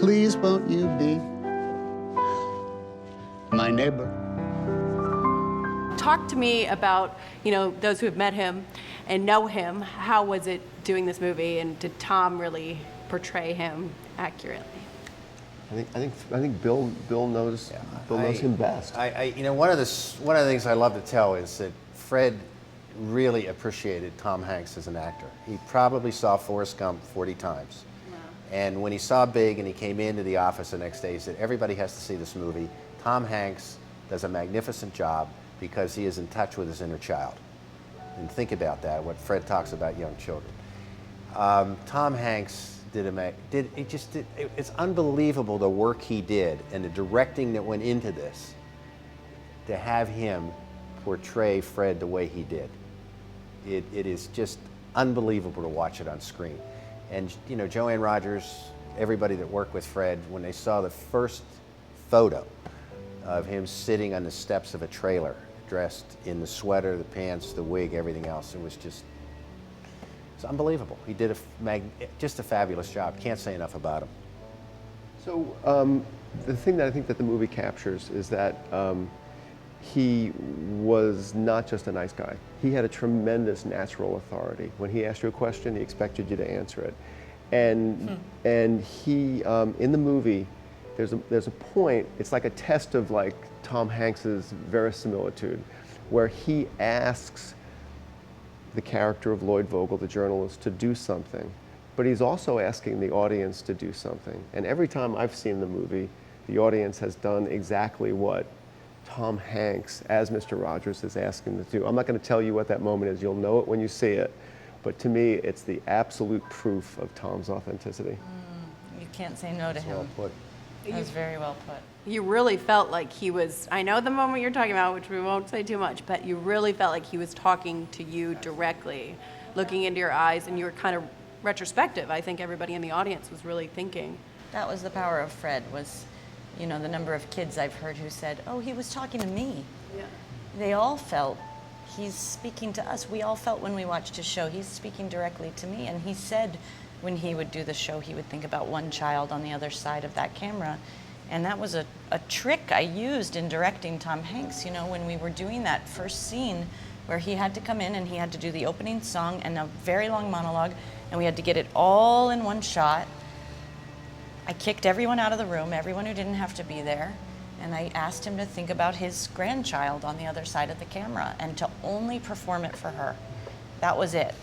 Please won't you be my neighbor? Talk to me about, those who have met him and know him. How was it doing this movie, and did Tom really portray him accurately? I think Bill knows him best. One of the things I love to tell is that Fred really appreciated Tom Hanks as an actor. He probably saw Forrest Gump 40 times. Wow. And when he saw Big and he came into the office the next day, he said, everybody has to see this movie. Tom Hanks does a magnificent job because he is in touch with his inner child. And think about that, what Fred talks about young children. Tom Hanks it's unbelievable the work he did and the directing that went into this to have him portray Fred the way he did. It is just unbelievable to watch it on screen. And Joanne Rogers, everybody that worked with Fred, when they saw the first photo of him sitting on the steps of a trailer, dressed in the sweater, the pants, the wig, everything else, it's unbelievable. He did just a fabulous job. Can't say enough about him. So the thing that I think that the movie captures is that he was not just a nice guy. He had a tremendous natural authority. When he asked you a question, he expected you to answer it. And he, in the movie, there's a point, it's like a test of like Tom Hanks's verisimilitude, where he asks the character of Lloyd Vogel, the journalist, to do something, but he's also asking the audience to do something. And every time I've seen the movie, the audience has done exactly what Tom Hanks, as Mr. Rogers, is asking them to do. I'm not going to tell you what that moment is. You'll know it when you see it. But to me, it's the absolute proof of Tom's authenticity. You can't say no to him. Well put. That was very well put. You really felt like he was, I know the moment you're talking about, which we won't say too much, but you really felt like he was talking to you directly, looking into your eyes, and you were kind of retrospective. I think everybody in the audience was really thinking. That was the power of Fred, was, the number of kids I've heard who said, oh, he was talking to me. Yeah. They all felt he's speaking to us. We all felt when we watched his show, he's speaking directly to me. And he said when he would do the show, he would think about one child on the other side of that camera. And that was a trick I used in directing Tom Hanks, when we were doing that first scene where he had to come in and he had to do the opening song and a very long monologue, and we had to get it all in one shot. I kicked everyone out of the room, everyone who didn't have to be there, and I asked him to think about his grandchild on the other side of the camera and to only perform it for her. That was it.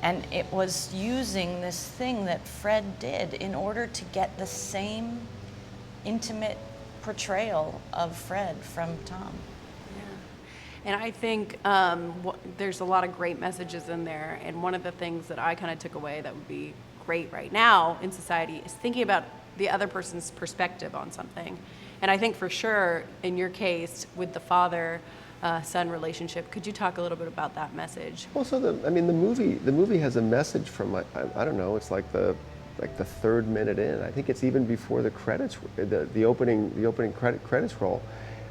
And it was using this thing that Fred did in order to get the same intimate portrayal of Fred from Tom. Yeah. And I think there's a lot of great messages in there, and one of the things that I kind of took away that would be great right now in society is thinking about the other person's perspective on something. And I think for sure, in your case, with the father-son relationship, could you talk a little bit about that message? Well, so the movie has a message from, I don't know, it's like the third minute in. I think it's even before the credits, the opening credits roll.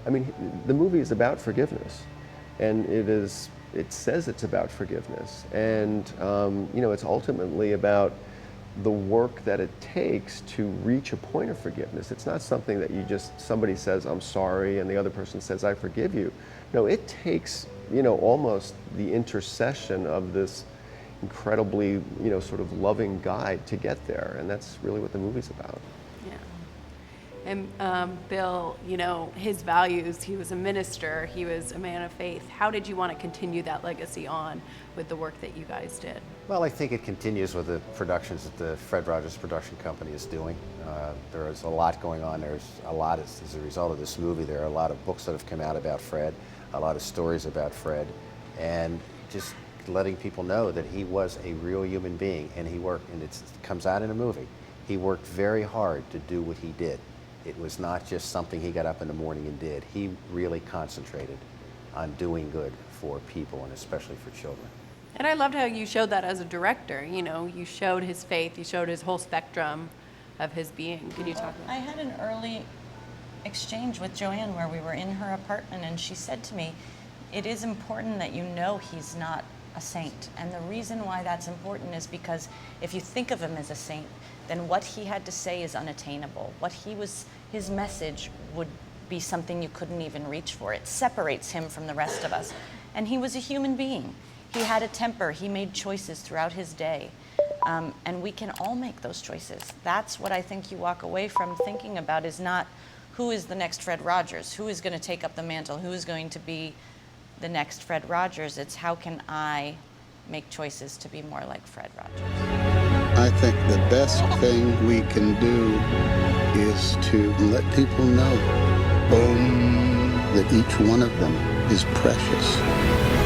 I mean, the movie is about forgiveness, and it says it's about forgiveness, and it's ultimately about the work that it takes to reach a point of forgiveness. It's not something that somebody says, I'm sorry, and the other person says, I forgive you. No, it takes, almost the intercession of this incredibly, sort of loving guide to get there, and that's really what the movie's about. Yeah. And Bill, his values, he was a minister, he was a man of faith. How did you want to continue that legacy on with the work that you guys did? Well, I think it continues with the productions that the Fred Rogers Production Company is doing. There is a lot going on. There's a lot as a result of this movie. There are a lot of books that have come out about Fred, a lot of stories about Fred, and just letting people know that he was a real human being, and he worked, and it comes out in a movie. He worked very hard to do what he did. It was not just something he got up in the morning and did. He really concentrated on doing good for people, and especially for children. And I loved how you showed that as a director. You showed his faith, you showed his whole spectrum of his being. Can you talk about that? I had an early exchange with Joanne where we were in her apartment, and she said to me, it is important that he's not a saint. And the reason why that's important is because if you think of him as a saint, then what he had to say is unattainable. His message would be something you couldn't even reach for. It separates him from the rest of us. And he was a human being. He had a temper. He made choices throughout his day. And we can all make those choices. That's what I think you walk away from thinking about, is not who is the next Fred Rogers, who is going to take up the mantle, who is going to be the next Fred Rogers. It's how can I make choices to be more like Fred Rogers. I think the best thing we can do is to let people know that each one of them is precious.